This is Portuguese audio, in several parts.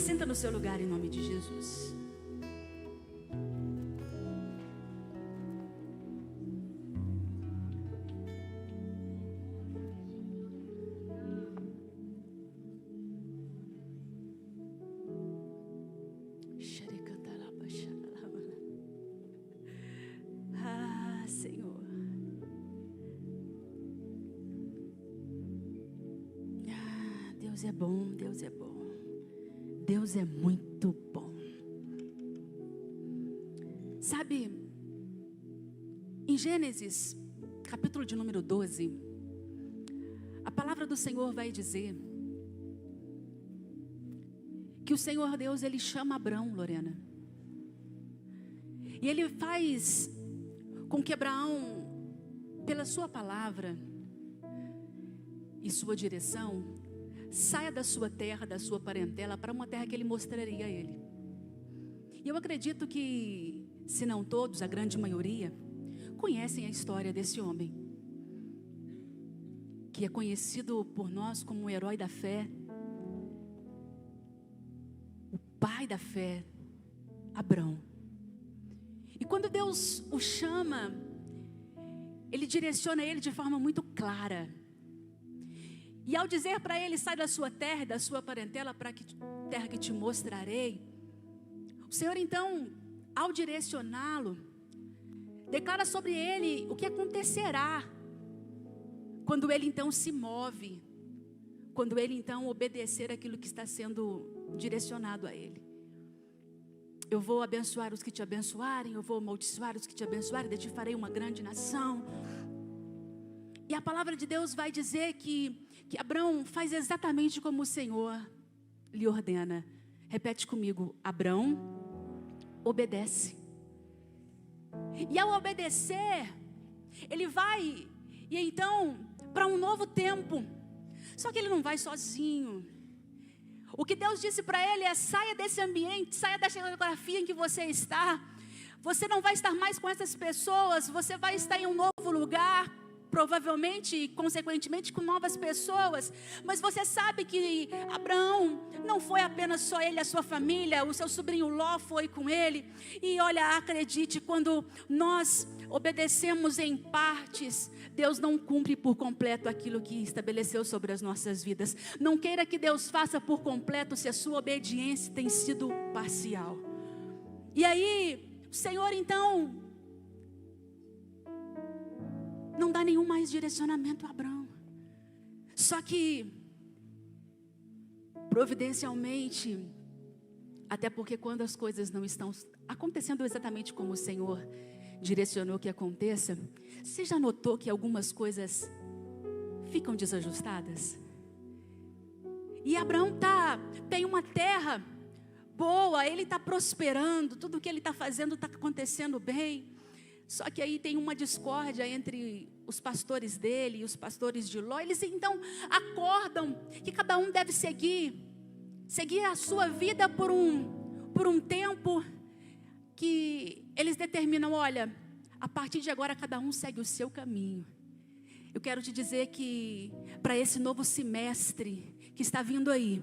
Assenta no seu lugar em nome de Jesus. Ah, Senhor. Ah, Deus é bom, Deus é bom. Deus é muito bom. Sabe, em Gênesis, capítulo de número 12, a palavra do Senhor vai dizer que o Senhor Deus, Ele chama Abrão, Lorena. E Ele faz com que Abraão, pela sua palavra e sua direção, saia da sua terra, da sua parentela, para uma terra que Ele mostraria a ele. E eu acredito que, se não todos, a grande maioria, conhecem a história desse homem, que é conhecido por nós como o herói da fé, o pai da fé, Abrão. E quando Deus o chama, Ele direciona ele de forma muito clara. E ao dizer para ele, sai da sua terra e da sua parentela para que terra que te mostrarei, o Senhor então, ao direcioná-lo, declara sobre ele o que acontecerá quando ele então se move, quando ele então obedecer aquilo que está sendo direcionado a ele. Eu vou abençoar os que te abençoarem, eu vou amaldiçoar os que te abençoarem, de ti farei uma grande nação. E a palavra de Deus vai dizer que Abrão faz exatamente como o Senhor lhe ordena. Repete comigo: Abrão obedece. E ao obedecer, ele vai, e então, para um novo tempo. Só que ele não vai sozinho. O que Deus disse para ele é: saia desse ambiente, saia da geografia em que você está. Você não vai estar mais com essas pessoas, você vai estar em um novo lugar, provavelmente e consequentemente com novas pessoas. Mas você sabe que Abraão não foi apenas só ele, a sua família, o seu sobrinho Ló foi com ele. E olha, acredite, quando nós obedecemos em partes, Deus não cumpre por completo aquilo que estabeleceu sobre as nossas vidas. Não queira que Deus faça por completo se a sua obediência tem sido parcial. E aí, o Senhor então não dá nenhum mais direcionamento a Abrão. Só que, providencialmente, até porque quando as coisas não estão acontecendo exatamente como o Senhor direcionou que aconteça, você já notou que algumas coisas ficam desajustadas? E Abraão tem uma terra boa, ele está prosperando, tudo que ele está fazendo está acontecendo bem. Só que aí tem uma discórdia entre os pastores dele e os pastores de Ló. Eles então acordam que cada um deve seguir a sua vida por um tempo que eles determinam: olha, a partir de agora cada um segue o seu caminho. Eu quero te dizer que para esse novo semestre que está vindo aí,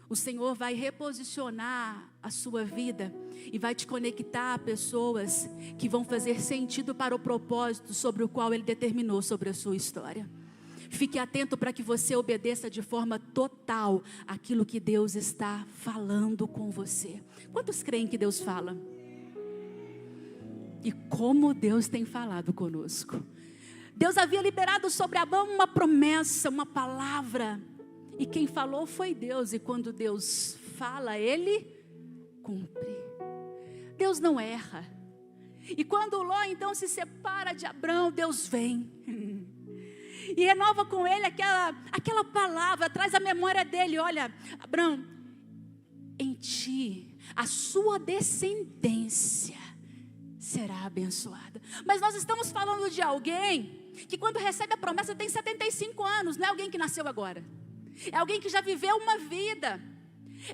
o Senhor vai reposicionar a sua vida e vai te conectar a pessoas que vão fazer sentido para o propósito sobre o qual Ele determinou sobre a sua história. Fique atento para que você obedeça de forma total aquilo que Deus está falando com você. Quantos creem que Deus fala? E como Deus tem falado conosco. Deus havia liberado sobre Abrão uma promessa, uma palavra. E quem falou foi Deus. E quando Deus fala, Ele cumpre. Deus não erra. E quando Ló então se separa de Abrão, Deus vem e renova com ele aquela palavra, traz a memória dele: olha, Abrão, em ti a sua descendência será abençoada. Mas nós estamos falando de alguém que quando recebe a promessa tem 75 anos. Não é alguém que nasceu agora, é alguém que já viveu uma vida,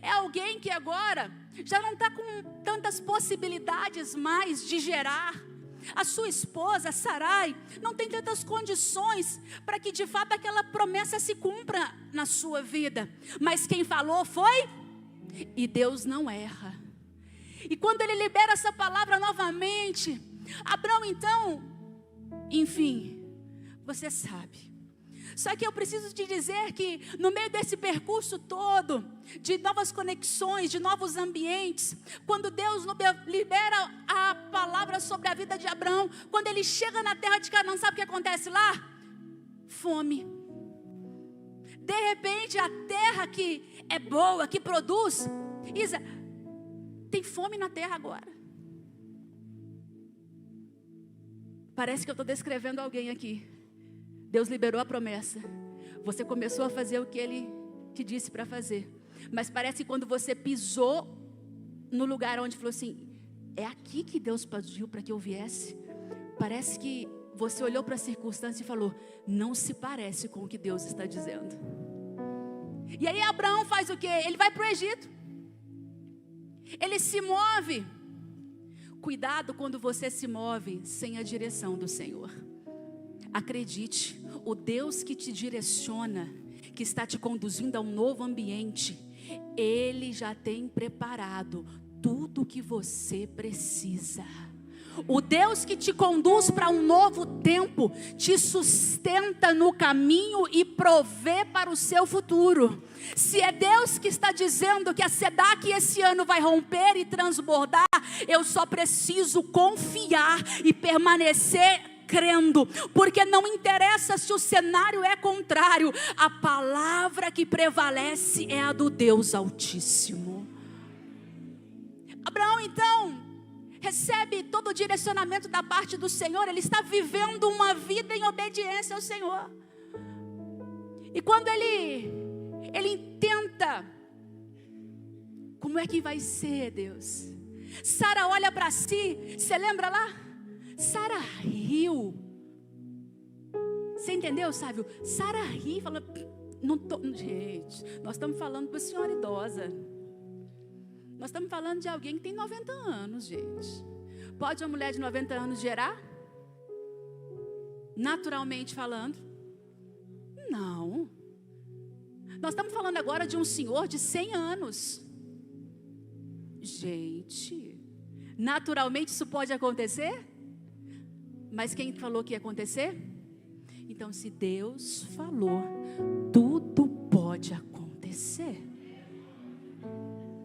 é alguém que agora já não está com tantas possibilidades mais de gerar. A sua esposa, Sarai, não tem tantas condições para que de fato aquela promessa se cumpra na sua vida. Mas quem falou foi E Deus não erra. E quando ele libera essa palavra novamente, Abraão então, enfim, você sabe. Só que eu preciso te dizer que no meio desse percurso todo, de novas conexões, de novos ambientes, quando Deus libera a palavra sobre a vida de Abraão, quando ele chega na terra de Canaã, sabe o que acontece lá? Fome. De repente a terra que é boa, que produz, Isa, tem fome na terra agora. Parece que eu estou descrevendo alguém aqui. Deus liberou a promessa. Você começou a fazer o que Ele te disse para fazer. Mas parece que quando você pisou no lugar onde falou assim, é aqui que Deus pediu para que eu viesse. Parece que você olhou para a circunstância e falou, não se parece com o que Deus está dizendo. E aí Abraão faz o quê? Ele vai para o Egito. Ele se move. Cuidado quando você se move sem a direção do Senhor. Acredite, o Deus que te direciona, que está te conduzindo a um novo ambiente, Ele já tem preparado tudo o que você precisa. O Deus que te conduz para um novo tempo, te sustenta no caminho e provê para o seu futuro. Se é Deus que está dizendo que a SEDAC esse ano vai romper e transbordar, eu só preciso confiar e permanecer crendo, porque não interessa se o cenário é contrário, a palavra que prevalece é a do Deus Altíssimo. Abraão então recebe todo o direcionamento da parte do Senhor, ele está vivendo uma vida em obediência ao Senhor. E quando ele tenta, como é que vai ser, Deus? Sara olha para si, você lembra lá? Sara riu. Você entendeu, Sávio? Sara riu e falou, gente, nós estamos falando para a senhora idosa. Nós estamos falando de alguém que tem 90 anos, gente. Pode uma mulher de 90 anos gerar? Naturalmente falando? Não. Nós estamos falando agora de um senhor de 100 anos. Gente, naturalmente isso pode acontecer? Mas quem falou que ia acontecer? Então, se Deus falou, tudo pode acontecer.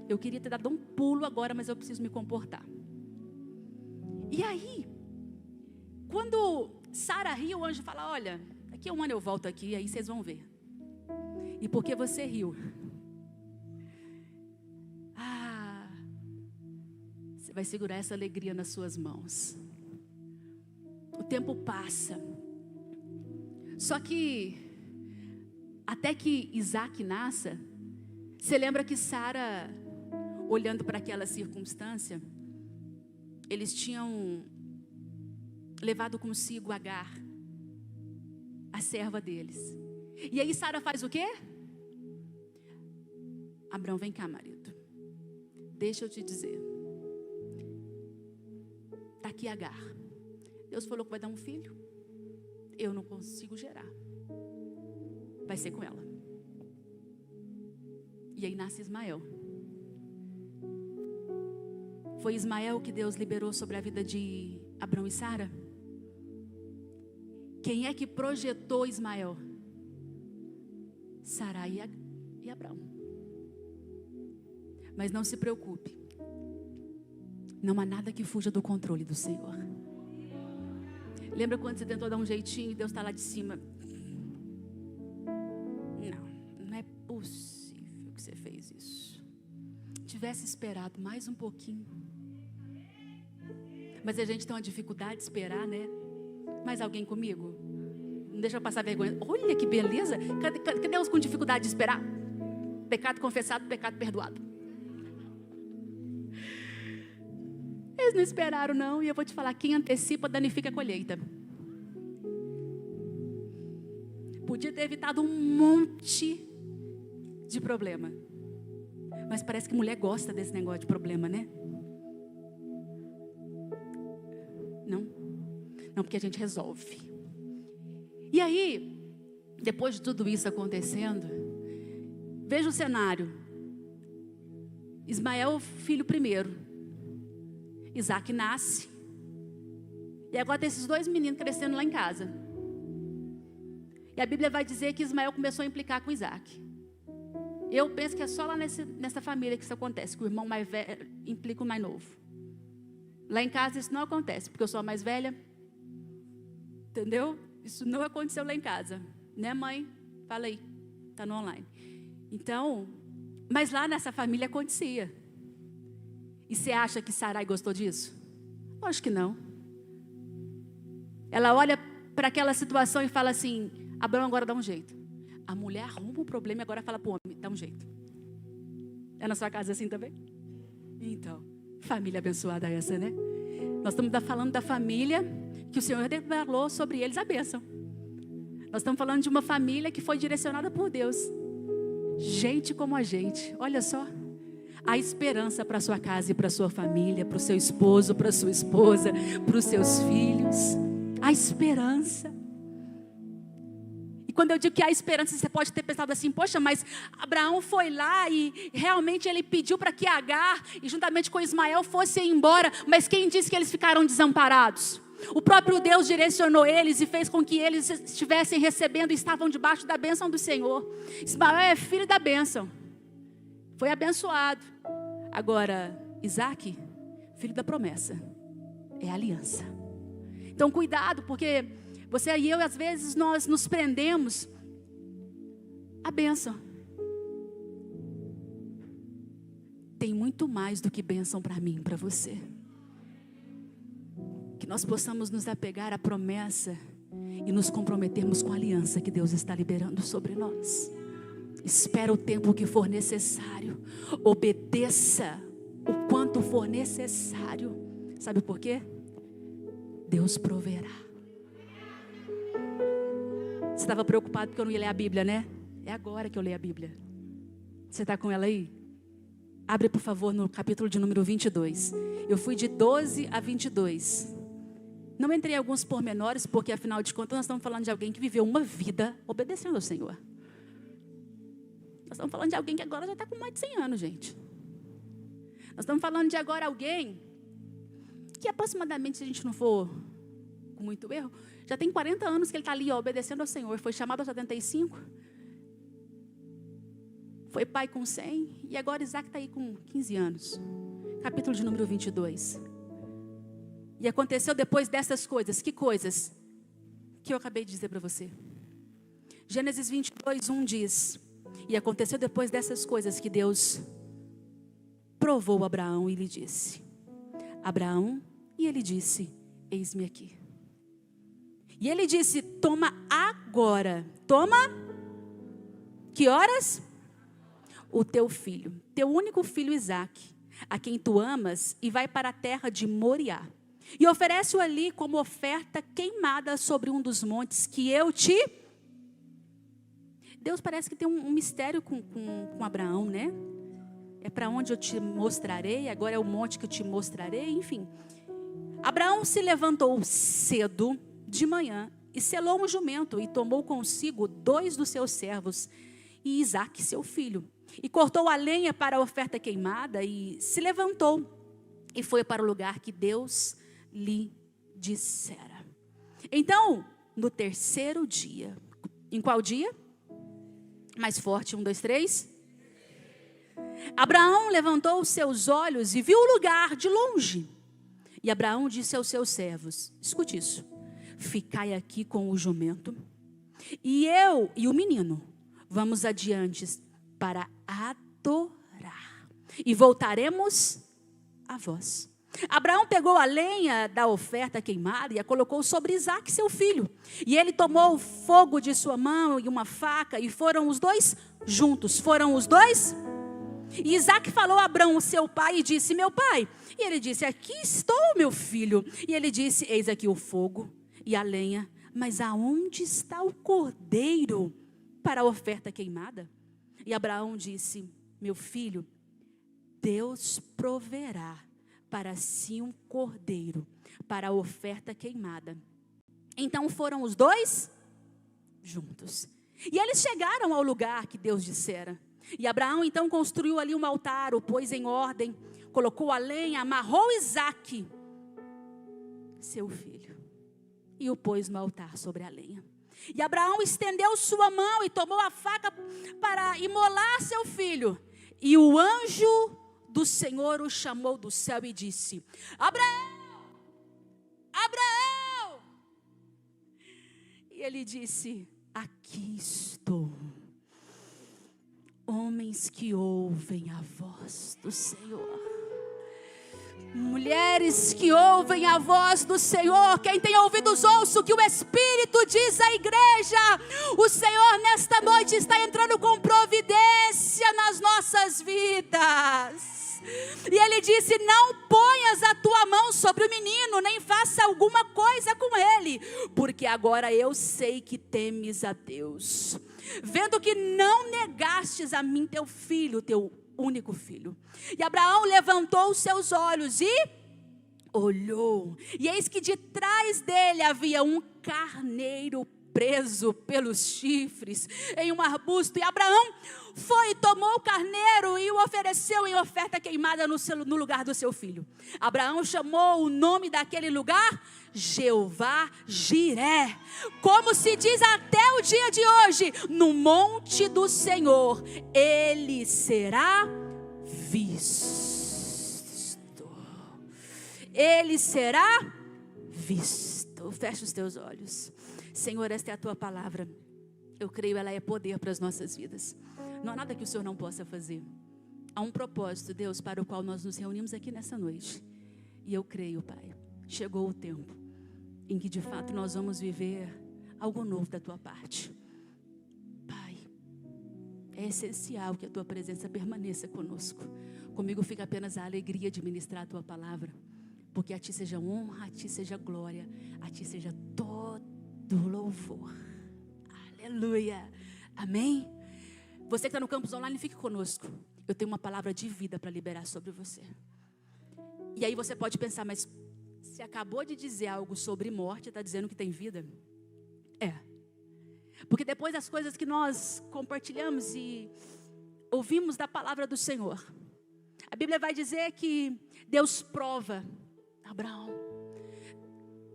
Eu queria ter dado um pulo agora, mas eu preciso me comportar. E aí, quando Sara riu, o anjo fala, olha, daqui a um ano eu volto aqui, aí vocês vão ver. E por que você riu? Você vai segurar essa alegria nas suas mãos. O tempo passa. Só que até que Isaac nasça, você lembra que Sara, olhando para aquela circunstância, eles tinham levado consigo Agar, a serva deles. E aí Sara faz o quê? Abraão, vem cá, marido. Deixa eu te dizer. Está aqui Agar. Deus falou que vai dar um filho. Eu não consigo gerar. Vai ser com ela. E aí nasce Ismael. Foi Ismael que Deus liberou sobre a vida de Abraão e Sara? Quem é que projetou Ismael? Sarai e Abraão. Mas não se preocupe. Não há nada que fuja do controle do Senhor. Lembra quando você tentou dar um jeitinho e Deus está lá de cima? Não é possível que você fez isso. Tivesse esperado mais um pouquinho. Mas a gente tem uma dificuldade de esperar, né? Mais alguém comigo? Não deixa eu passar vergonha. Olha que beleza. Cadê os com dificuldade de esperar? Pecado confessado, pecado perdoado. Eles não esperaram não. E eu vou te falar, quem antecipa danifica a colheita. Podia ter evitado um monte de problema. Mas parece que mulher gosta desse negócio de problema, né? Não, porque a gente resolve. E aí, depois de tudo isso acontecendo, veja o cenário. Ismael, filho primeiro. Isaac nasce. E agora tem esses 2 meninos crescendo lá em casa. E a Bíblia vai dizer que Ismael começou a implicar com Isaac. Eu penso que é só lá nessa família que isso acontece, que o irmão mais velho implica o mais novo. Lá em casa isso não acontece, porque eu sou a mais velha. Entendeu? Isso não aconteceu lá em casa. Né, mãe? Fala aí. Está no online. Então, mas lá nessa família acontecia. E você acha que Sarai gostou disso? Acho que não. Ela olha para aquela situação e fala assim: Abraão, agora dá um jeito. A mulher arruma um problema e agora fala para o homem: dá um jeito. É na sua casa assim também? Então, família abençoada essa, né? Nós estamos falando da família que o Senhor declarou sobre eles a bênção. Nós estamos falando de uma família que foi direcionada por Deus. Gente como a gente, olha só. Há esperança para a sua casa e para a sua família, para o seu esposo, para a sua esposa, para os seus filhos. Há esperança. E quando eu digo que há esperança, você pode ter pensado assim: poxa, mas Abraão foi lá e realmente ele pediu para que Agar e juntamente com Ismael fossem embora. Mas quem disse que eles ficaram desamparados? O próprio Deus direcionou eles e fez com que eles estivessem recebendo e estavam debaixo da bênção do Senhor. Ismael é filho da bênção. Foi abençoado. Agora, Isaac, filho da promessa. É aliança. Então, cuidado, porque você e eu, às vezes, nós nos prendemos à bênção. Tem muito mais do que bênção para mim, para você. Que nós possamos nos apegar à promessa e nos comprometermos com a aliança que Deus está liberando sobre nós. Espera o tempo que for necessário. Obedeça o quanto for necessário. Sabe por quê? Deus proverá. Você estava preocupado porque eu não ia ler a Bíblia, né? É agora que eu leio a Bíblia. Você está com ela aí? Abre, por favor, no capítulo de número 22. Eu fui de 12 a 22. Não entrei em alguns pormenores, porque afinal de contas nós estamos falando de alguém que viveu uma vida obedecendo ao Senhor. Nós estamos falando de alguém que agora já está com mais de 100 anos, gente. Nós estamos falando de agora alguém que aproximadamente, se a gente não for com muito erro, já tem 40 anos que ele está ali, ó, obedecendo ao Senhor. Foi chamado aos 75. Foi pai com 100. E agora Isaac está aí com 15 anos. Capítulo de número 22. E aconteceu depois dessas coisas. Que coisas? Que eu acabei de dizer para você. Gênesis 22, 1 diz: e aconteceu depois dessas coisas que Deus provou Abraão e lhe disse: Abraão, e ele disse: eis-me aqui. E ele disse: toma agora. Toma. Que horas? O teu filho, teu único filho Isaque, a quem tu amas, e vai para a terra de Moriá. E oferece-o ali como oferta queimada sobre um dos montes que eu te... Deus parece que tem um mistério com Abraão, né? É para onde eu te mostrarei, agora é o monte que eu te mostrarei, enfim. Abraão se levantou cedo de manhã e selou um jumento e tomou consigo 2 dos seus servos e Isaque, seu filho. E cortou a lenha para a oferta queimada e se levantou e foi para o lugar que Deus lhe dissera. Então, no terceiro dia, em qual dia? Mais forte, 1, 2, 3. Abraão levantou os seus olhos e viu o lugar de longe. E Abraão disse aos seus servos, escute isso: ficai aqui com o jumento, e eu e o menino vamos adiante para adorar, e voltaremos a vós. Abraão pegou a lenha da oferta queimada e a colocou sobre Isaque, seu filho. E ele tomou o fogo de sua mão e uma faca, e foram os dois juntos. Foram os dois. E Isaque falou a Abraão, seu pai, e disse: meu pai. E ele disse: aqui estou, meu filho. E ele disse: eis aqui o fogo e a lenha, mas aonde está o cordeiro para a oferta queimada? E Abraão disse: meu filho, Deus proverá para si um cordeiro para a oferta queimada. Então foram os dois juntos. E eles chegaram ao lugar que Deus dissera. E Abraão então construiu ali um altar, o pôs em ordem, colocou a lenha, amarrou Isaque, seu filho, e o pôs no altar sobre a lenha. E Abraão estendeu sua mão e tomou a faca para imolar seu filho. E o anjo do Senhor o chamou do céu e disse: Abraão, Abraão. E ele disse: aqui estou. Homens que ouvem a voz do Senhor, mulheres que ouvem a voz do Senhor, quem tem ouvidos ouça o que o Espírito diz à igreja. O Senhor nesta noite está entrando com providência nas nossas vidas. E ele disse: não ponhas a tua mão sobre o menino, nem faça alguma coisa com ele, porque agora eu sei que temes a Deus, vendo que não negastes a mim teu filho, teu único filho. E Abraão levantou os seus olhos e olhou, e eis que de trás dele havia um carneiro preso pelos chifres em um arbusto. E Abraão foi e tomou o carneiro e o ofereceu em oferta queimada no lugar do seu filho. Abraão chamou o nome daquele lugar Jeová Jiré, como se diz até o dia de hoje: no monte do Senhor ele será visto. Ele será visto. Fecha os teus olhos. Senhor, esta é a tua palavra. Eu creio, ela é poder para as nossas vidas. Não há nada que o Senhor não possa fazer. Há um propósito, Deus, para o qual nós nos reunimos aqui nessa noite. E eu creio, Pai, chegou o tempo em que de fato nós vamos viver algo novo da tua parte. Pai, é essencial que a tua presença permaneça conosco. Comigo fica apenas a alegria de ministrar a tua palavra, porque a ti seja honra, a ti seja glória, a ti seja todo louvor. Aleluia. Amém? Você que está no campus online, fique conosco. Eu tenho uma palavra de vida para liberar sobre você. E aí você pode pensar: mas se acabou de dizer algo sobre morte, está dizendo que tem vida? É. Porque depois das coisas que nós compartilhamos e ouvimos da palavra do Senhor, a Bíblia vai dizer que Deus prova Abraão.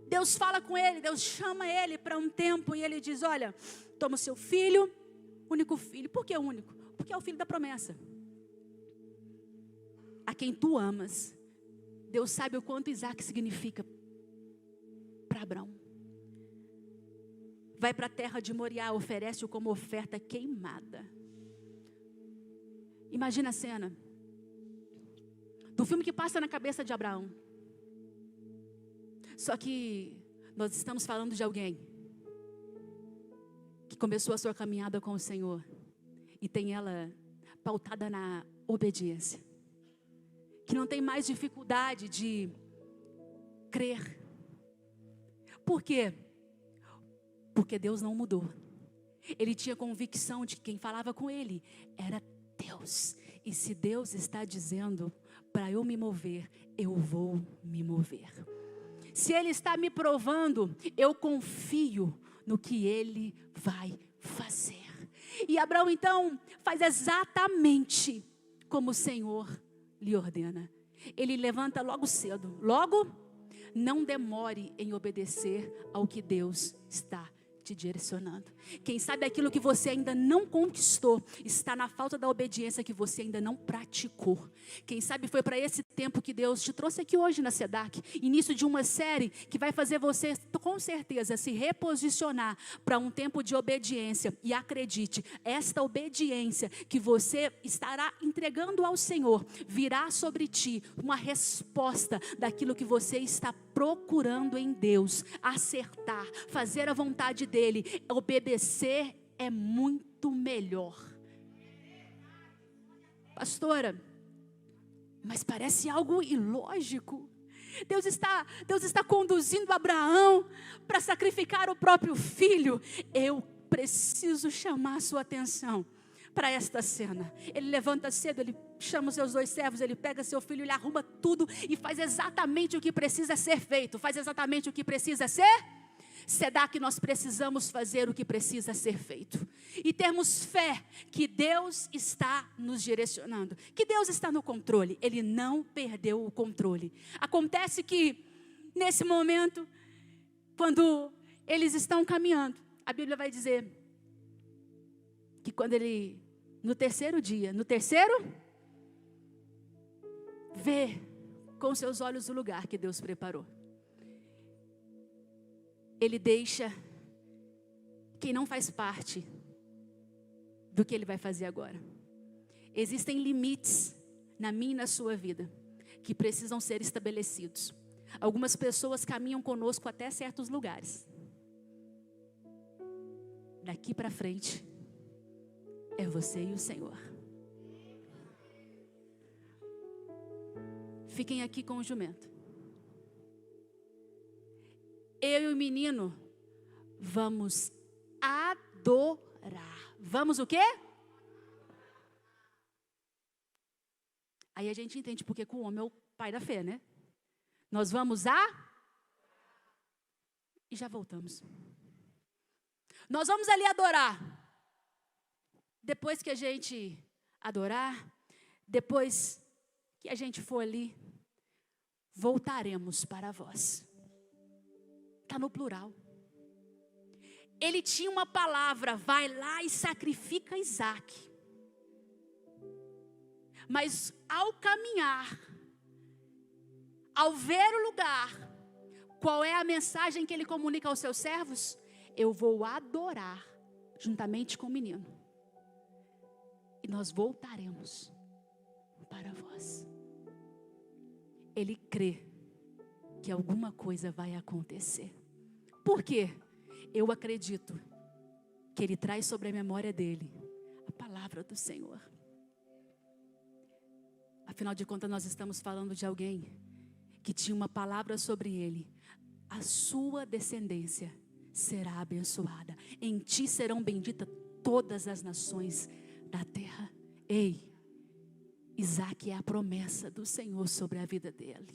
Deus fala com ele, Deus chama ele para um tempo e ele diz: olha, toma o seu filho, único filho. Por que único? Porque é o filho da promessa. A quem tu amas. Deus sabe o quanto Isaac significa para Abraão. Vai para a terra de Moriá, oferece-o como oferta queimada. Imagina a cena do filme que passa na cabeça de Abraão. Só que nós estamos falando de alguém que começou a sua caminhada com o Senhor e tem ela pautada na obediência, que não tem mais dificuldade de crer. Por quê? Porque Deus não mudou. Ele tinha convicção de que quem falava com ele era Deus. E se Deus está dizendo para eu me mover, eu vou me mover. Se Ele está me provando, eu confio no que Ele vai fazer. E Abraão então faz exatamente como o Senhor lhe ordena. Ele levanta logo cedo. Logo, não demore em obedecer ao que Deus está te direcionando. Quem sabe aquilo que você ainda não conquistou está na falta da obediência que você ainda não praticou. Quem sabe foi para esse tempo que Deus te trouxe aqui hoje na SEDAC, início de uma série que vai fazer você com certeza se reposicionar para um tempo de obediência. E acredite, esta obediência que você estará entregando ao Senhor virá sobre ti uma resposta daquilo que você está procurando em Deus, acertar, fazer a vontade dEle. Obedecer é muito melhor. Pastora, mas parece algo ilógico. Deus está conduzindo Abraão para sacrificar o próprio filho. Eu preciso chamar a sua atenção para esta cena. Ele levanta cedo, ele chama os seus 2 servos, ele pega seu filho, ele arruma tudo e faz exatamente o que precisa ser feito. Faz exatamente o que precisa ser Sedac, nós precisamos fazer o que precisa ser feito. E termos fé que Deus está nos direcionando. Que Deus está no controle. Ele não perdeu o controle. Acontece que, nesse momento, quando eles estão caminhando, a Bíblia vai dizer que quando ele, no terceiro dia, vê com seus olhos o lugar que Deus preparou. Ele deixa quem não faz parte do que ele vai fazer agora. Existem limites na minha e na sua vida que precisam ser estabelecidos. Algumas pessoas caminham conosco até certos lugares. Daqui para frente é você e o Senhor. Fiquem aqui com o jumento. Eu e o menino vamos adorar. Vamos o quê? Aí a gente entende porque que o homem é o pai da fé, né? Nós vamos e já voltamos. Nós vamos ali adorar. Depois que a gente adorar, depois que a gente for ali, voltaremos para vós. Está no plural. Ele tinha uma palavra, vai lá e sacrifica Isaac. Mas ao caminhar, ao ver o lugar, qual é a mensagem que ele comunica aos seus servos? Eu vou adorar juntamente com o menino. E nós voltaremos para vós. Ele crê que alguma coisa vai acontecer. Por quê? Eu acredito que ele traz sobre a memória dele a palavra do Senhor. Afinal de contas, nós estamos falando de alguém que tinha uma palavra sobre ele. A sua descendência será abençoada. Em ti serão benditas todas as nações da terra. Ei, Isaac é a promessa do Senhor sobre a vida dele.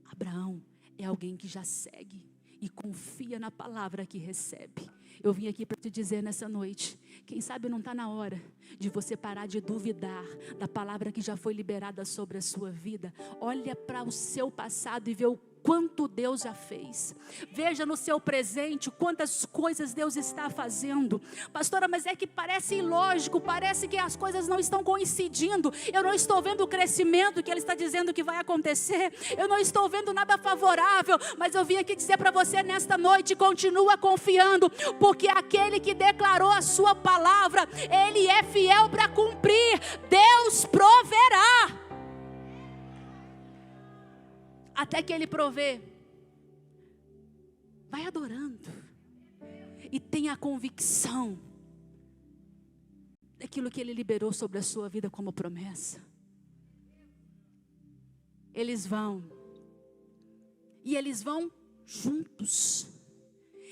Abraão é alguém que já segue e confia na palavra que recebe. Eu vim aqui para te dizer nessa noite, quem sabe não está na hora de você parar de duvidar da palavra que já foi liberada sobre a sua vida. Olha para o seu passado e vê o quanto Deus já fez. Veja no seu presente quantas coisas Deus está fazendo. Pastora, mas é que parece ilógico, parece que as coisas não estão coincidindo. Eu não estou vendo o crescimento que Ele está dizendo que vai acontecer. Eu não estou vendo nada favorável, mas eu vim aqui dizer para você nesta noite, continua confiando, porque aquele que declarou a sua palavra, Ele é fiel para cumprir. Deus proverá. Até que Ele provê. Vai adorando. E tenha a convicção daquilo que Ele liberou sobre a sua vida como promessa. Eles vão. E eles vão juntos.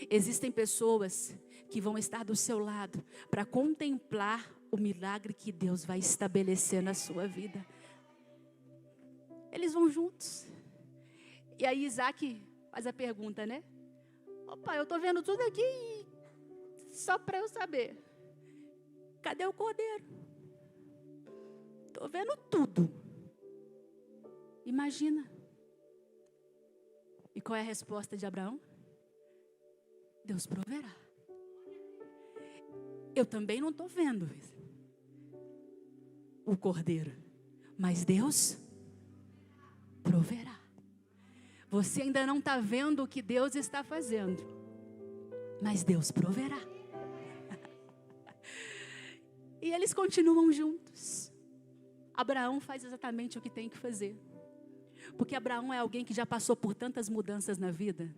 Existem pessoas que vão estar do seu lado para contemplar o milagre que Deus vai estabelecer na sua vida. Eles vão juntos. E aí Isaac faz a pergunta, né? Opa, eu estou vendo tudo aqui só para eu saber. Cadê o cordeiro? Estou vendo tudo. Imagina. E qual é a resposta de Abraão? Deus proverá. Eu também não estou vendo o cordeiro, mas Deus proverá. Você ainda não está vendo o que Deus está fazendo, mas Deus proverá. E eles continuam juntos. Abraão faz exatamente o que tem que fazer, porque Abraão é alguém que já passou por tantas mudanças na vida,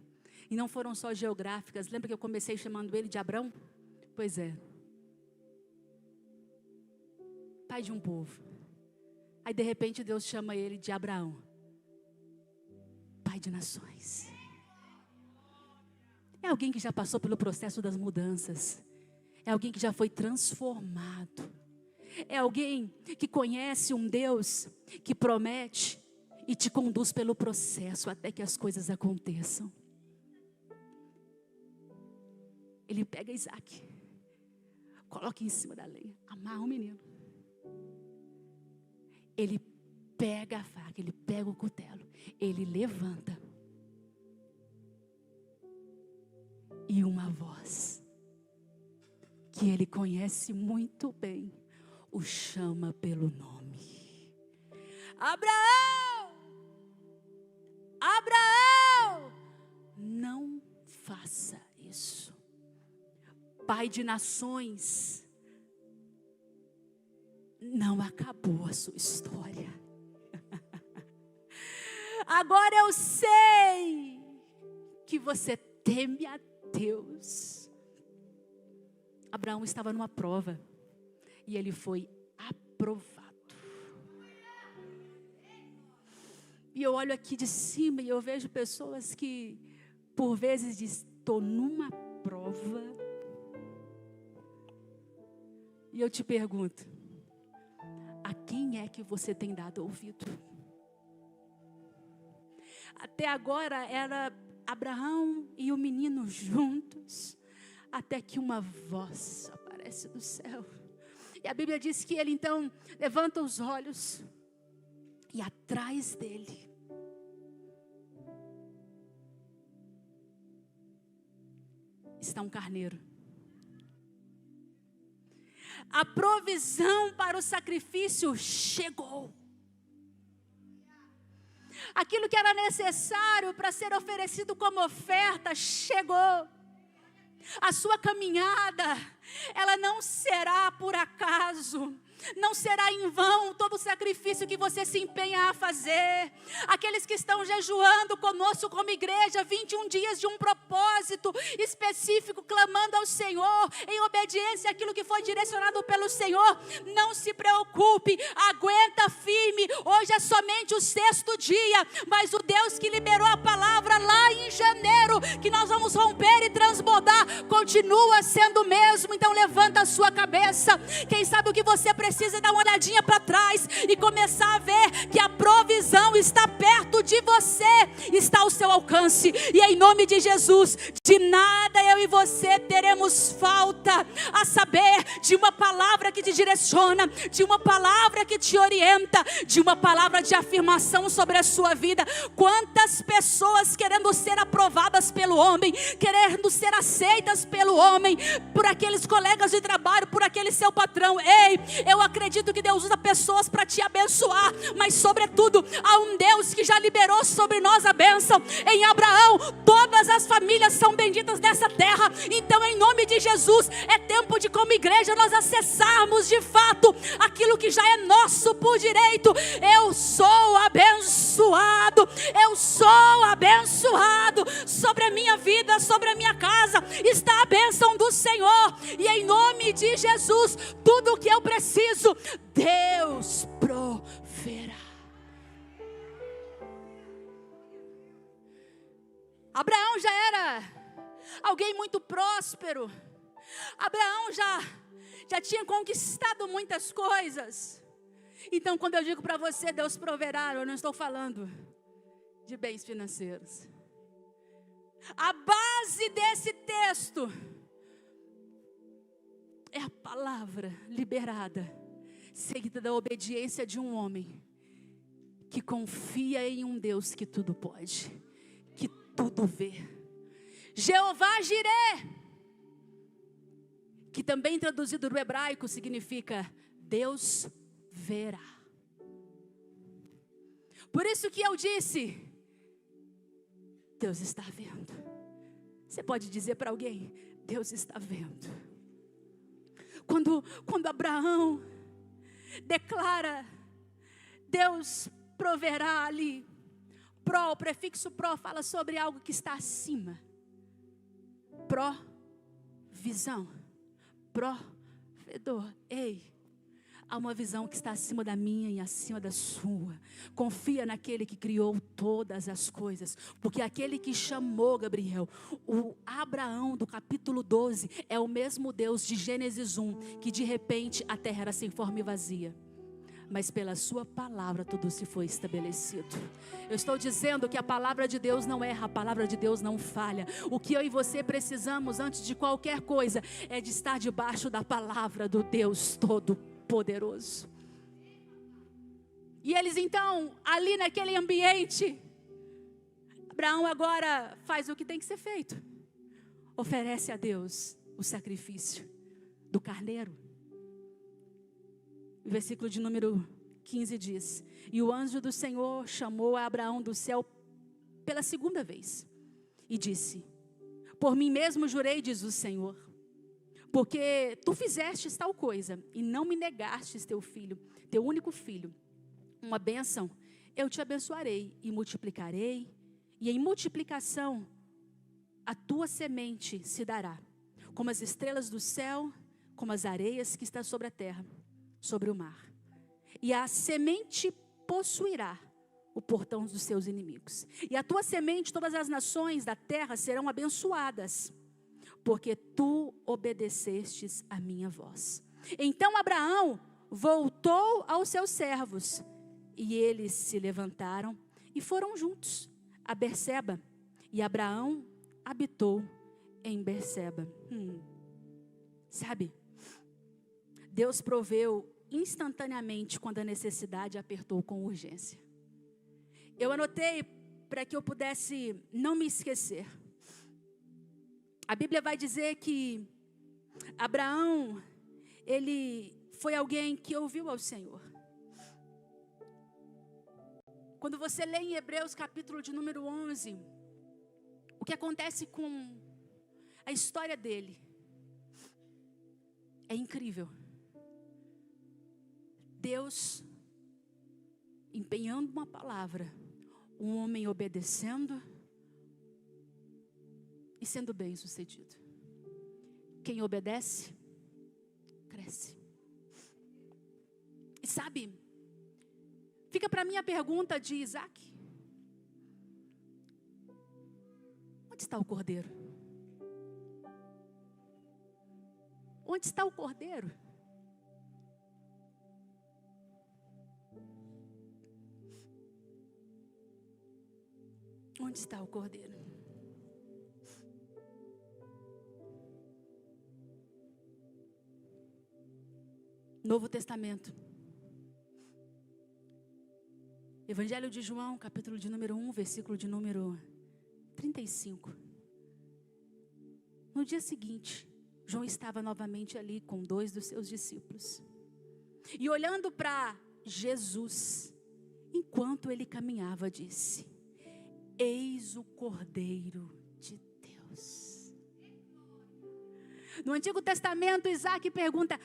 e não foram só geográficas. Lembra que eu comecei chamando ele de Abrão? Pois é. Pai de um povo. Aí de repente Deus chama ele de Abraão, pai de nações. É alguém que já passou pelo processo das mudanças. É alguém que já foi transformado. É alguém que conhece um Deus que promete e te conduz pelo processo até que as coisas aconteçam. Ele pega Isaac, coloca em cima da lenha, amarra o menino. Ele pega a faca, ele pega o cutelo, ele levanta. E uma voz, que ele conhece muito bem, o chama pelo nome. Abraão! Abraão! Não faça isso. Pai de nações, não acabou a sua história. Agora eu sei que você teme a Deus. Abraão estava numa prova e ele foi aprovado. E eu olho aqui de cima e eu vejo pessoas que por vezes dizem, estou numa prova. E eu te pergunto, a quem é que você tem dado ouvido? Até agora era Abraão e o menino juntos, até que uma voz aparece do céu. E a Bíblia diz que ele então levanta os olhos e atrás dele está um carneiro. A provisão para o sacrifício chegou. Aquilo que era necessário para ser oferecido como oferta chegou. A sua caminhada, ela não será por acaso. Não será em vão todo o sacrifício que você se empenha a fazer. Aqueles que estão jejuando conosco como igreja, 21 dias de um propósito específico, clamando ao Senhor, em obediência àquilo que foi direcionado pelo Senhor. Não se preocupe, aguenta firme. Hoje é somente o 6º dia, mas o Deus que liberou a palavra lá em janeiro, que nós vamos romper e transbordar, continua sendo o mesmo. Então levanta a sua cabeça. Quem sabe o que você precisa dar uma olhadinha para trás e começar a ver que a provisão está perto de você, está ao seu alcance. E em nome de Jesus, de nada eu e você teremos falta, a saber, de uma palavra que te direciona, de uma palavra que te orienta, de uma palavra de afirmação sobre a sua vida. Quantas pessoas querendo ser aprovadas pelo homem, querendo ser aceitas pelo homem, por aqueles colegas de trabalho, por aquele seu patrão. Ei, eu acredito que Deus usa pessoas para te abençoar, mas sobretudo há um Deus que já liberou sobre nós a bênção. Em Abraão, todas as famílias são benditas nessa terra. Então em nome de Jesus, é tempo de como igreja nós acessarmos de fato aquilo que já é nosso por direito. Eu sou abençoado, eu sou abençoado. Sobre a minha vida, sobre a minha casa está a bênção do Senhor. E em nome de Jesus, tudo o que eu preciso, Deus proverá. Abraão já era alguém muito próspero. Abraão já tinha conquistado muitas coisas. Então quando eu digo para você, Deus proverá, eu não estou falando de bens financeiros. A base desse texto é a palavra liberada, seguida da obediência de um homem que confia em um Deus que tudo pode, que tudo vê. Jeová Jireh, que também traduzido do hebraico significa Deus verá. Por isso que eu disse, Deus está vendo. Você pode dizer para alguém, Deus está vendo. Quando Abraão declara, Deus proverá ali. O prefixo pró fala sobre algo que está acima. Provisão, provedor. Ei, há uma visão que está acima da minha e acima da sua. Confia naquele que criou todas as coisas. Porque aquele que chamou, Gabriel, o Abraão do capítulo 12, é o mesmo Deus de Gênesis 1, que de repente a terra era sem forma e vazia. mas pela sua palavra tudo se foi estabelecido. Eu estou dizendo que a palavra de Deus não erra, a palavra de Deus não falha. O que eu e você precisamos antes de qualquer coisa é de estar debaixo da palavra do Deus Todo-Poderoso. E eles então, ali naquele ambiente, Abraão agora faz o que tem que ser feito. Oferece a Deus o sacrifício do carneiro. O versículo de número 15 diz: e o anjo do Senhor chamou a Abraão do céu pela segunda vez e disse: por mim mesmo jurei, diz o Senhor, porque tu fizestes tal coisa e não me negastes teu filho, teu único filho, uma bênção, eu te abençoarei e multiplicarei, e em multiplicação a tua semente se dará, como as estrelas do céu, como as areias que estão sobre a terra, sobre o mar. E a semente possuirá o portão dos seus inimigos. E a tua semente, todas as nações da terra serão abençoadas, porque tu obedecestes a minha voz. Então Abraão voltou aos seus servos, e eles se levantaram e foram juntos a Berseba, e Abraão habitou em Berseba. Sabe, Deus proveu instantaneamente quando a necessidade apertou com urgência. Eu anotei para que eu pudesse não me esquecer. A Bíblia vai dizer que Abraão, ele foi alguém que ouviu ao Senhor. Quando você lê em Hebreus capítulo de número 11, o que acontece com a história dele é incrível. Deus empenhando uma palavra, um homem obedecendo e sendo bem sucedido. Quem obedece, cresce. E sabe, fica para mim a pergunta de Isaac: onde está o cordeiro? Onde está o cordeiro? Onde está o cordeiro? Novo Testamento. Evangelho de João, capítulo de número 1, versículo de número 35. No dia seguinte, João estava novamente ali com 2 dos seus discípulos. E olhando para Jesus, enquanto ele caminhava, disse: eis o Cordeiro de Deus. No Antigo Testamento, Isaac pergunta: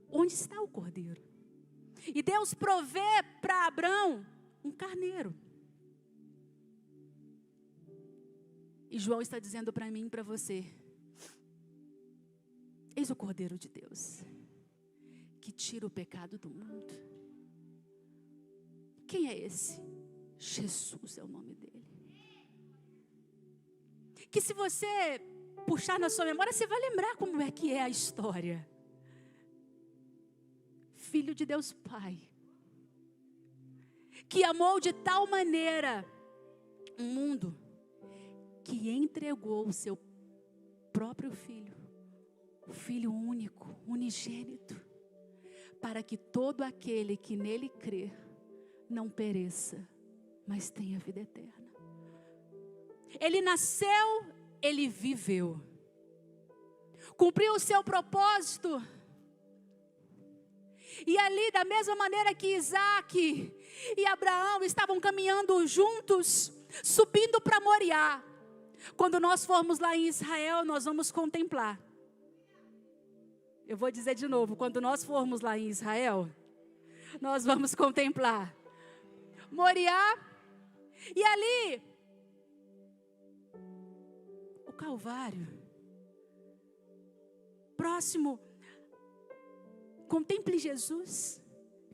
onde está o Cordeiro? E Deus provê para Abraão um carneiro. E João está dizendo para mim e para você: eis o Cordeiro de Deus, que tira o pecado do mundo. Quem é esse? Jesus é o nome dele. Que se você puxar na sua memória, você vai lembrar como é que é a história. Filho de Deus Pai, que amou de tal maneira o mundo, que entregou o seu próprio Filho, o Filho único, unigênito, para que todo aquele que nele crer não pereça, mas tenha vida eterna. Ele nasceu, ele viveu, cumpriu o seu propósito. E ali, da mesma maneira que Isaac e Abraão estavam caminhando juntos, subindo para Moriá. Quando nós formos lá em Israel, nós vamos contemplar. Eu vou dizer de novo, quando nós formos lá em Israel, nós vamos contemplar Moriá. E ali, o Calvário. Próximo, contemple Jesus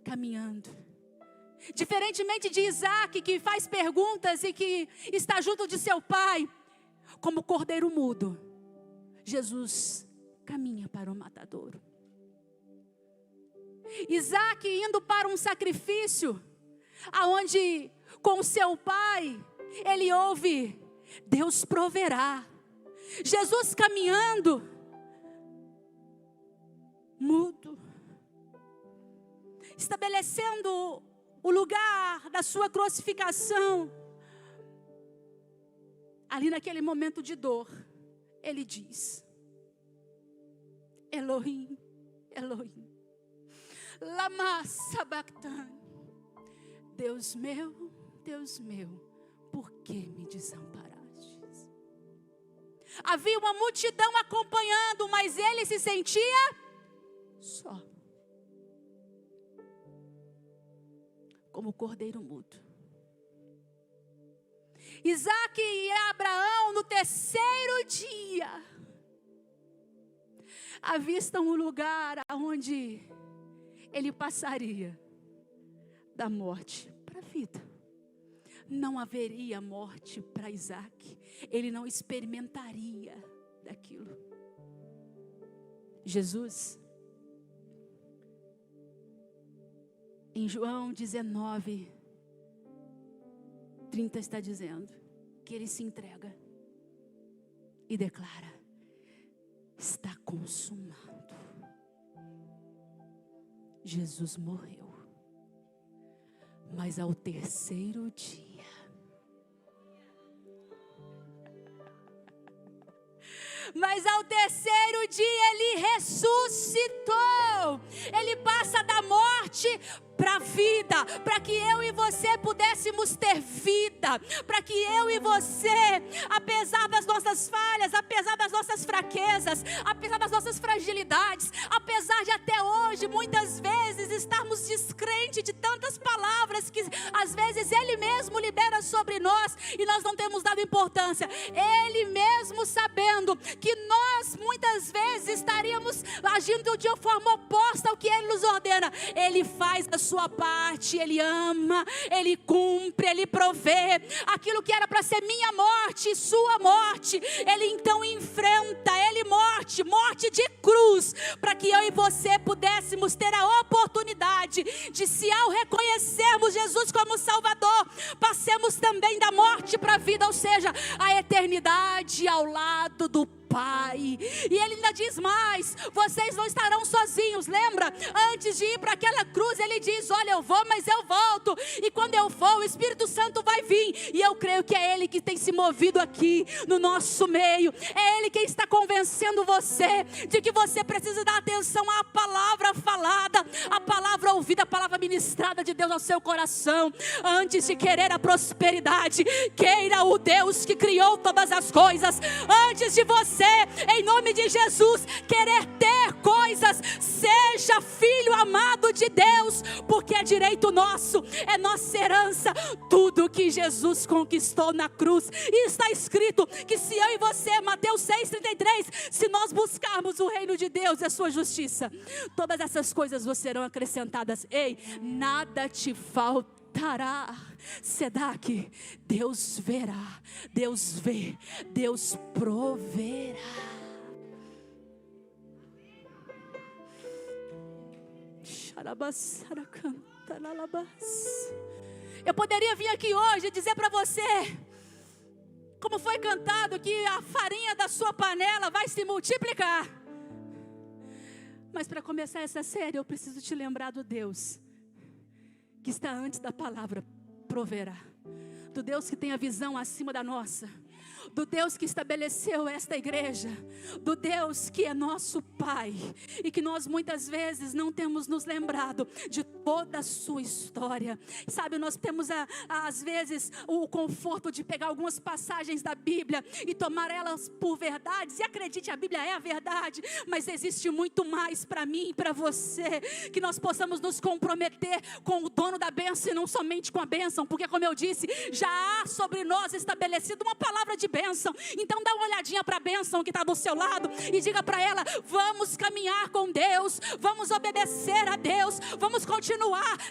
caminhando. Diferentemente de Isaac, que faz perguntas e que está junto de seu pai, como cordeiro mudo, Jesus caminha para o matadouro. Isaac indo para um sacrifício, aonde com seu pai, ele ouve, Deus proverá. Jesus caminhando, mudo, estabelecendo o lugar da sua crucificação. Ali naquele momento de dor, ele diz, Elohim, Elohim, lama sabachthani. Deus meu, por que me desamparastes? Havia uma multidão acompanhando, mas ele se sentia só. Como o cordeiro mudo. Isaac e Abraão, no terceiro dia, avistam o lugar onde ele passaria da morte para a vida. Não haveria morte para Isaac. Ele não experimentaria daquilo. Jesus, em João 19:30 está dizendo que ele se entrega e declara, está consumado. Jesus morreu, mas ao terceiro dia, ele ressuscitou. Ele passa da morte para a vida, para que eu e você pudéssemos ter vida, para que eu e você, apesar das nossas falhas, apesar das nossas fraquezas, apesar das nossas fragilidades, apesar de até hoje muitas vezes estarmos descrentes de tantas palavras que às vezes Ele mesmo libera sobre nós e nós não temos dado importância, Ele mesmo sabendo que nós muitas vezes estaríamos agindo de uma forma oposta ao que Ele nos ordena, Ele faz a sua parte, Ele ama, Ele cumpre, Ele provê aquilo que era para ser minha morte e sua morte, Ele então enfrenta, Ele morte de cruz, para que eu e você pudéssemos ter a oportunidade de, se ao reconhecermos Jesus como Salvador, passemos também da morte para a vida, ou seja, a eternidade ao lado do Pai. E Ele ainda diz mais, vocês não estarão sozinhos, lembra? Antes de ir para aquela cruz, Ele diz, olha, eu vou, mas eu volto, e quando eu for, o Espírito Santo vai vir, e eu creio que é Ele que tem se movido aqui no nosso meio, é Ele quem está convencendo você, de que você precisa dar atenção à palavra falada, à palavra ouvida, à palavra ministrada de Deus ao seu coração, antes de querer a prosperidade, queira o Deus que criou todas as coisas, antes de você, em nome de Jesus, querer ter coisas, seja filho amado de Deus, porque é direito nosso, é nossa herança, tudo que Jesus conquistou na cruz, e está escrito que se eu e você, Mateus 6,33, se nós buscarmos o reino de Deus e a sua justiça, todas essas coisas vos serão acrescentadas, ei, nada te faltará. Sedaque, Deus verá, Deus vê, Deus proverá. Eu poderia vir aqui hoje e dizer para você, como foi cantado, que a farinha da sua panela vai se multiplicar. Mas para começar essa série, eu preciso te lembrar do Deus que está antes da palavra proverá, do Deus que tem a visão acima da nossa, do Deus que estabeleceu esta igreja, do Deus que é nosso Pai, e que nós muitas vezes não temos nos lembrado de toda a sua história. Sabe, nós temos às vezes o conforto de pegar algumas passagens da Bíblia e tomar elas por verdades, e acredite, a Bíblia é a verdade, mas existe muito mais para mim e para você, que nós possamos nos comprometer com o dono da bênção e não somente com a bênção, porque como eu disse, já há sobre nós estabelecido uma palavra de bênção. Então dá uma olhadinha para a bênção que está do seu lado e diga para ela, vamos caminhar com Deus, vamos obedecer a Deus, vamos continuar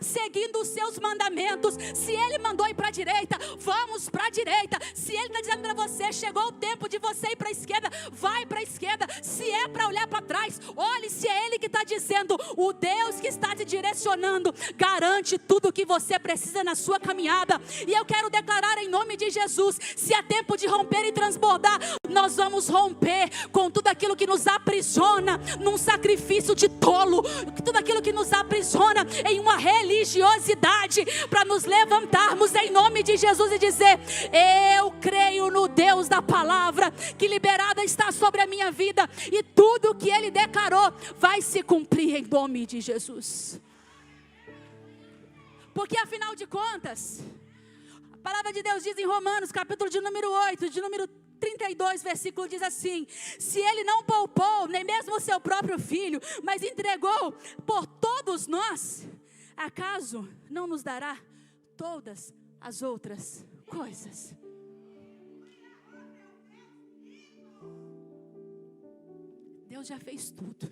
seguindo os seus mandamentos. Se Ele mandou ir para a direita, vamos para a direita. Se Se Ele está dizendo para você, chegou o tempo de você ir para a esquerda, vai para a esquerda. Se é para olhar para trás, olhe se é Ele que está dizendo. O Deus que está te direcionando garante tudo o que você precisa na sua caminhada. E eu quero declarar em nome de Jesus, se é tempo de romper e transbordar, nós vamos romper com tudo aquilo que nos aprisiona num sacrifício de tolo, tudo aquilo que nos aprisiona em uma religiosidade, para nos levantarmos em nome de Jesus e dizer: eu creio no Deus da palavra, que liberada está sobre a minha vida, e tudo que Ele declarou vai se cumprir em nome de Jesus. Porque afinal de contas, a palavra de Deus diz em Romanos, capítulo de número 8, de número 32, versículo, diz assim: se Ele não poupou nem mesmo o seu próprio filho, mas entregou por todos nós, acaso não nos dará todas as outras coisas? Deus já fez tudo.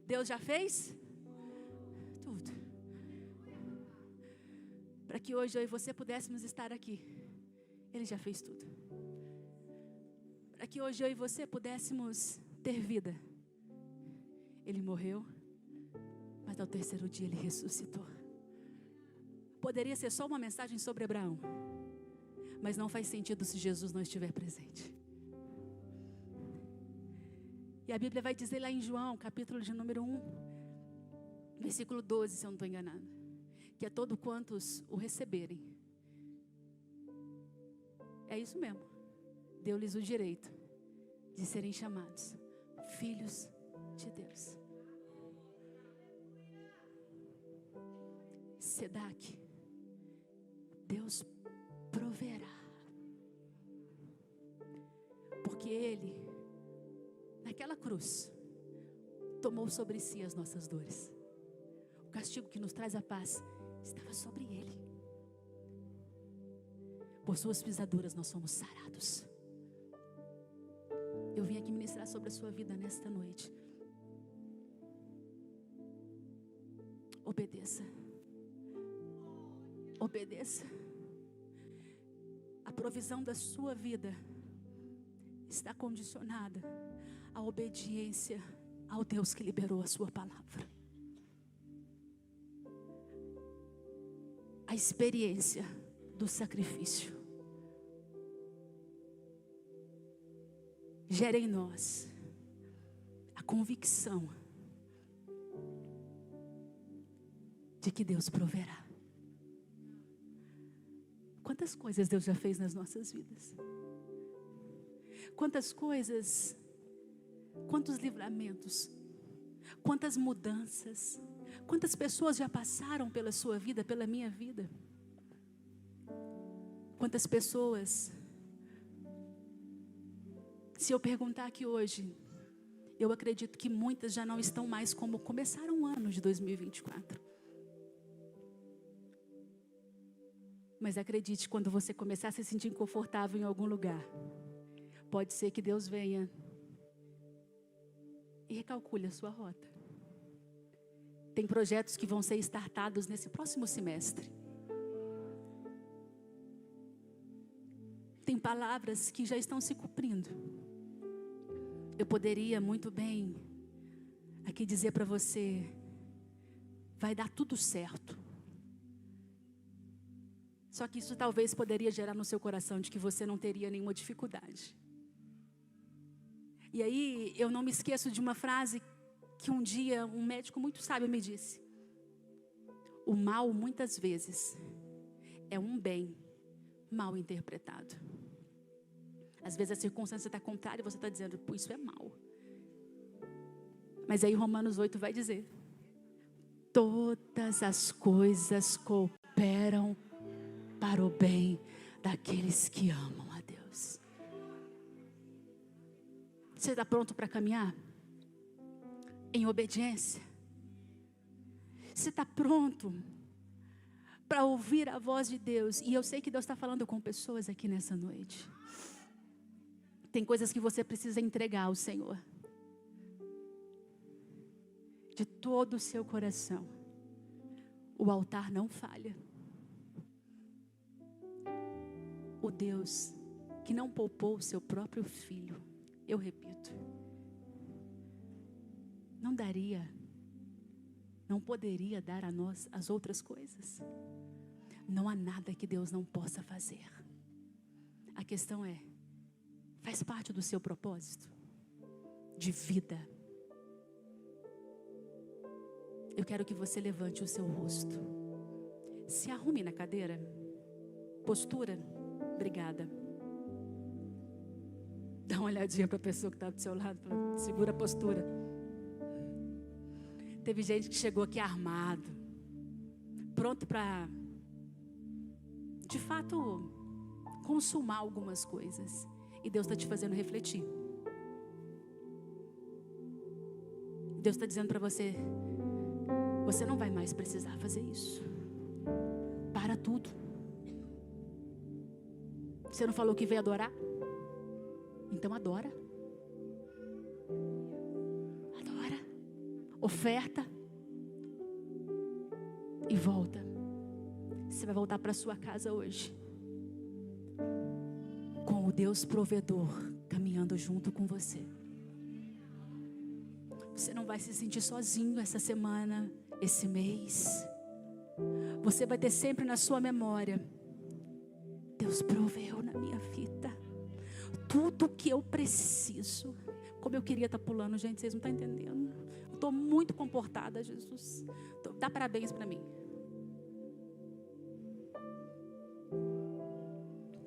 Deus já fez tudo. Para que hoje eu e você pudéssemos estar aqui, Ele já fez tudo. Para que hoje eu e você pudéssemos ter vida, Ele morreu, mas ao terceiro dia Ele ressuscitou. Poderia ser só uma mensagem sobre Abraão, mas não faz sentido se Jesus não estiver presente. E a Bíblia vai dizer lá em João, capítulo de número 1, versículo 12, se eu não estou enganado, que a todo quantos o receberem, é isso mesmo, deu-lhes o direito de serem chamados filhos de Deus. Sedac, Deus proverá, porque Ele, naquela cruz, tomou sobre si as nossas dores. O castigo que nos traz a paz estava sobre Ele. Por suas pisaduras nós somos sarados. Eu vim aqui ministrar sobre a sua vida nesta noite. Obedeça. Obedeça. A provisão da sua vida está condicionada à obediência ao Deus que liberou a sua palavra. A experiência do sacrifício gera em nós a convicção de que Deus proverá. Quantas coisas Deus já fez nas nossas vidas? Quantas coisas, quantos livramentos, quantas mudanças, quantas pessoas já passaram pela sua vida, pela minha vida? Quantas pessoas, se eu perguntar aqui hoje, eu acredito que muitas já não estão mais como começaram o ano de 2024. Mas acredite, quando você começar a se sentir inconfortável em algum lugar, pode ser que Deus venha e recalcule a sua rota. Tem projetos que vão ser startados nesse próximo semestre. Tem palavras que já estão se cumprindo. Eu poderia muito bem aqui dizer para você: vai dar tudo certo. Só que isso talvez poderia gerar no seu coração de que você não teria nenhuma dificuldade. E aí eu não me esqueço de uma frase que um dia um médico muito sábio me disse: o mal muitas vezes é um bem mal interpretado. Às vezes a circunstância está contrária e você está dizendo: pô, isso é mal. Mas aí Romanos 8 vai dizer: todas as coisas cooperam para o bem daqueles que amam a Deus. Você está pronto para caminhar em obediência? Você está pronto para ouvir a voz de Deus? E eu sei que Deus está falando com pessoas aqui nessa noite. Tem coisas que você precisa entregar ao Senhor, de todo o seu coração. O altar não falha. o Deus que não poupou o seu próprio filho, eu repito, não poderia dar a nós as outras coisas? Não há nada que Deus não possa fazer. A questão é, faz parte do seu propósito de vida? Eu quero que você levante o seu rosto, se arrume na cadeira, postura, obrigada. Dá uma olhadinha para a pessoa que está do seu lado, segura a postura. Teve gente que chegou aqui armado, pronto para, de fato, consumar algumas coisas. E Deus está te fazendo refletir. Deus está dizendo para você, você não vai mais precisar fazer isso. Para tudo. Você não falou que veio adorar? Então adora. Adora. Oferta. E volta. Você vai voltar para sua casa hoje, com o Deus provedor caminhando junto com você. Você não vai se sentir sozinho essa semana, esse mês. Você vai ter sempre na sua memória, Deus proveu na minha vida tudo que eu preciso. Como eu queria estar pulando, gente, vocês não estão entendendo. Eu estou muito comportada, Jesus. Dá parabéns para mim.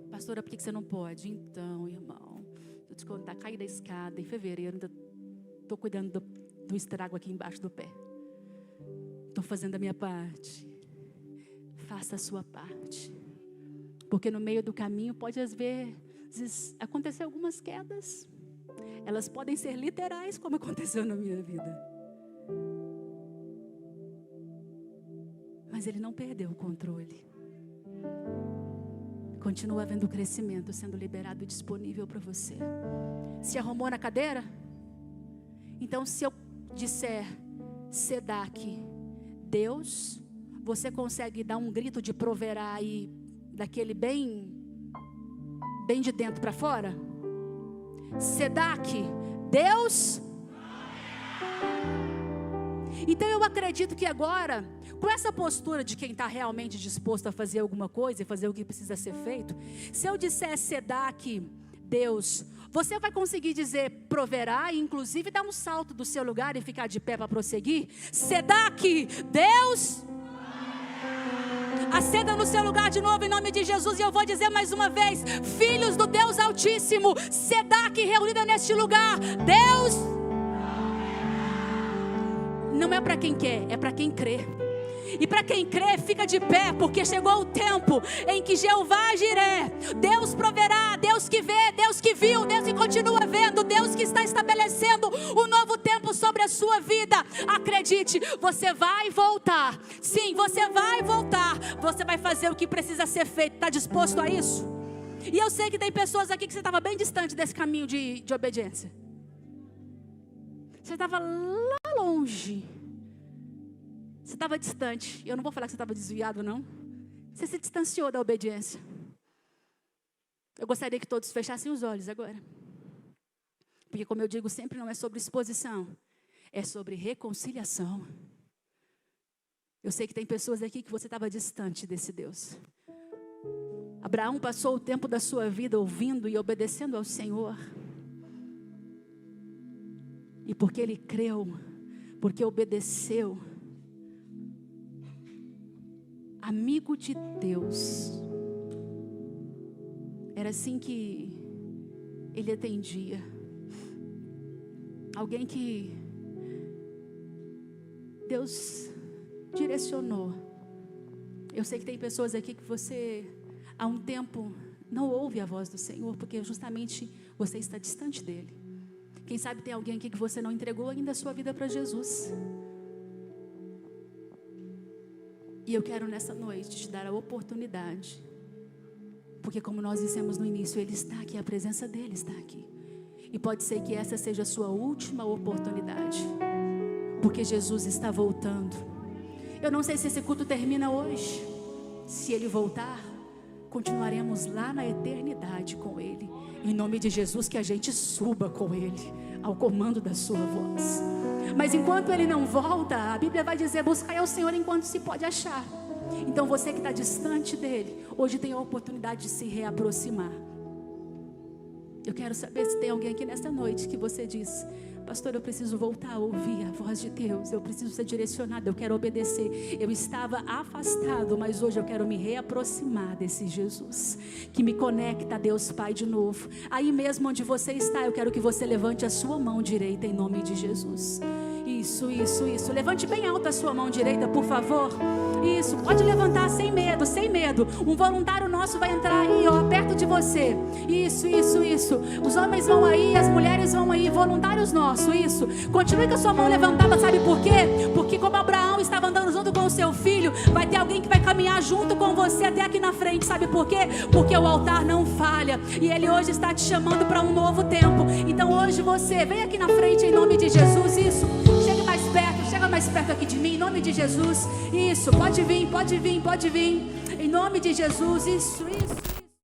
Pastora, por que você não pode? Então, irmão, eu te contar, caí da escada em fevereiro, ainda estou cuidando do estrago aqui embaixo do pé. Estou fazendo a minha parte. Faça a sua parte. Porque no meio do caminho pode às vezes acontecer algumas quedas. Elas podem ser literais, como aconteceu na minha vida. Mas Ele não perdeu o controle. Continua havendo crescimento sendo liberado e disponível para você. Se arrumou na cadeira? Então, se eu disser Sedac, Deus, você consegue dar um grito de proverá aí, daquele bem de dentro para fora? Sedac, Deus. Então eu acredito que agora, com essa postura de quem está realmente disposto a fazer alguma coisa e fazer o que precisa ser feito, se eu disser Sedac, Deus, você vai conseguir dizer proverá e inclusive dar um salto do seu lugar e ficar de pé para prosseguir? Sedac, Deus. Acenda no seu lugar de novo em nome de Jesus. E eu vou dizer mais uma vez: filhos do Deus Altíssimo, Sedac reunida neste lugar, Deus. Não é para quem quer, é para quem crê. E para quem crê, fica de pé, porque chegou o tempo em que Jeová Jiré, Deus proverá, Deus que vê, Deus que viu, Deus que continua vendo, Deus que está estabelecendo um novo tempo sobre a sua vida. Acredite, você vai voltar. Sim, você vai voltar. Você vai fazer o que precisa ser feito. Está disposto a isso? E eu sei que tem pessoas aqui que você estava bem distante desse caminho de obediência. Você estava lá longe. Você estava distante. Eu não vou falar que você estava desviado, não. Você se distanciou da obediência. Eu gostaria que todos fechassem os olhos agora. Porque, como eu digo, sempre não é sobre exposição. É sobre reconciliação. Eu sei que tem pessoas aqui que você estava distante desse Deus. Abraão passou o tempo da sua vida ouvindo e obedecendo ao Senhor. E porque ele creu, porque obedeceu, amigo de Deus, era assim que ele atendia. Alguém que Deus direcionou. Eu sei que tem pessoas aqui que você há um tempo não ouve a voz do Senhor, porque justamente você está distante dele. Quem sabe tem alguém aqui que você não entregou ainda a sua vida para Jesus. E eu quero nessa noite te dar a oportunidade, porque como nós dissemos no início, Ele está aqui, a presença dEle está aqui. E pode ser que essa seja a sua última oportunidade, porque Jesus está voltando. Eu não sei se esse culto termina hoje. Se Ele voltar, continuaremos lá na eternidade com Ele. Em nome de Jesus, que a gente suba com Ele, ao comando da sua voz. Mas enquanto Ele não volta, a Bíblia vai dizer: buscai ao Senhor enquanto se pode achar. Então você que está distante dEle, hoje tem a oportunidade de se reaproximar. Eu quero saber se tem alguém aqui nesta noite que você diz: pastor, eu preciso voltar a ouvir a voz de Deus, eu preciso ser direcionado, eu quero obedecer. Eu estava afastado, mas hoje eu quero me reaproximar desse Jesus, que me conecta a Deus Pai de novo. Aí mesmo onde você está, eu quero que você levante a sua mão direita em nome de Jesus. Isso. Levante bem alto a sua mão direita, por favor. Isso, pode levantar sem medo, sem medo. Um voluntário nosso vai entrar aí, ó, perto de você. Isso. Os homens vão aí, as mulheres vão aí, voluntários nossos, isso. Continue com a sua mão levantada, sabe por quê? Porque como Abraão estava andando junto com o seu filho, vai ter alguém que vai caminhar junto com você até aqui na frente, sabe por quê? Porque o altar não falha, e Ele hoje está te chamando para um novo tempo. Então hoje você, vem aqui na frente em nome de Jesus, isso. Chega mais perto aqui de mim, em nome de Jesus. Isso, pode vir. Em nome de Jesus, isso.